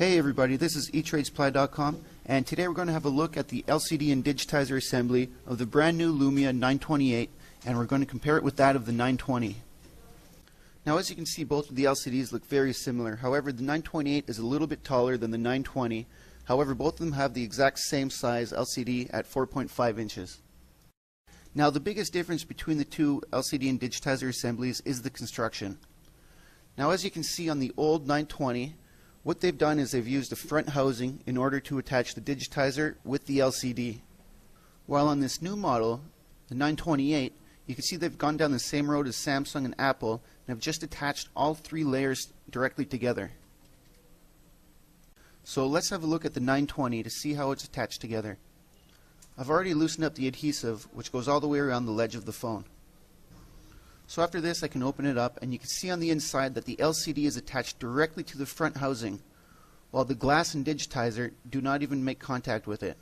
Hey everybody, this is eTradeSupply.com, and today we're going to have a look at the LCD and digitizer assembly of the brand new Lumia 928, and we're going to compare it with that of the 920. Now, as you can see, both of the LCDs look very similar. However, the 928 is a little bit taller than the 920. However, both of them have the exact same size LCD at 4.5 inches. Now, the biggest difference between the two LCD and digitizer assemblies is the construction. Now, as you can see on the old 920, what they've done is they've used a front housing in order to attach the digitizer with the LCD. While on this new model, the 928, you can see they've gone down the same road as Samsung and Apple and have just attached all three layers directly together. So let's have a look at the 920 to see how it's attached together. I've already loosened up the adhesive, which goes all the way around the ledge of the phone. So after this, I can open it up, and you can see on the inside that the LCD is attached directly to the front housing, while the glass and digitizer do not even make contact with it.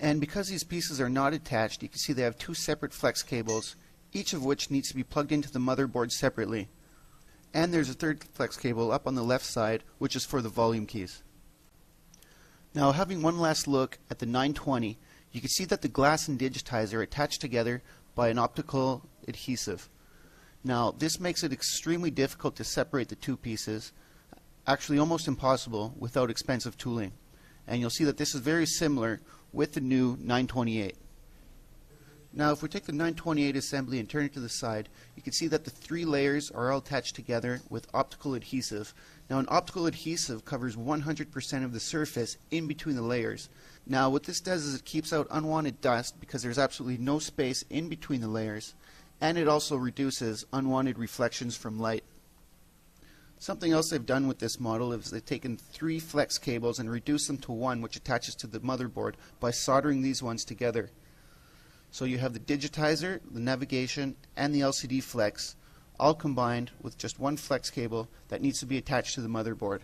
And because these pieces are not attached, you can see they have two separate flex cables, each of which needs to be plugged into the motherboard separately. And there's a third flex cable up on the left side, which is for the volume keys. Now, having one last look at the 920, you can see that the glass and digitizer are attached together by an optical adhesive. Now, this makes it extremely difficult to separate the two pieces, actually almost impossible without expensive tooling. And you'll see that this is very similar with the new 928. Now, if we take the 928 assembly and turn it to the side, you can see that the three layers are all attached together with optical adhesive. Now, an optical adhesive covers 100% of the surface in between the layers. Now, what this does is it keeps out unwanted dust because there's absolutely no space in between the layers, and it also reduces unwanted reflections from light. Something else they've done with this model is they've taken three flex cables and reduced them to one, which attaches to the motherboard by soldering these ones together. So you have the digitizer, the navigation, and the LCD flex all combined with just one flex cable that needs to be attached to the motherboard.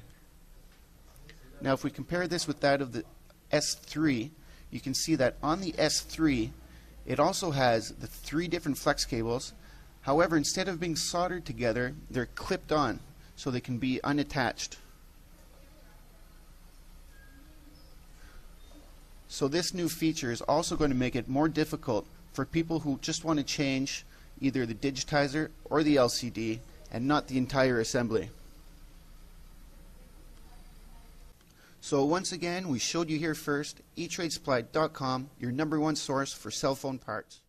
Now, if we compare this with that of the S3, you can see that on the S3 it also has the three different flex cables. However, instead of being soldered together, they're clipped on so they can be unattached. So this new feature is also going to make it more difficult for people who just want to change either the digitizer or the LCD and not the entire assembly. So once again, we showed you here first, eTradeSupply.com, your #1 source for cell phone parts.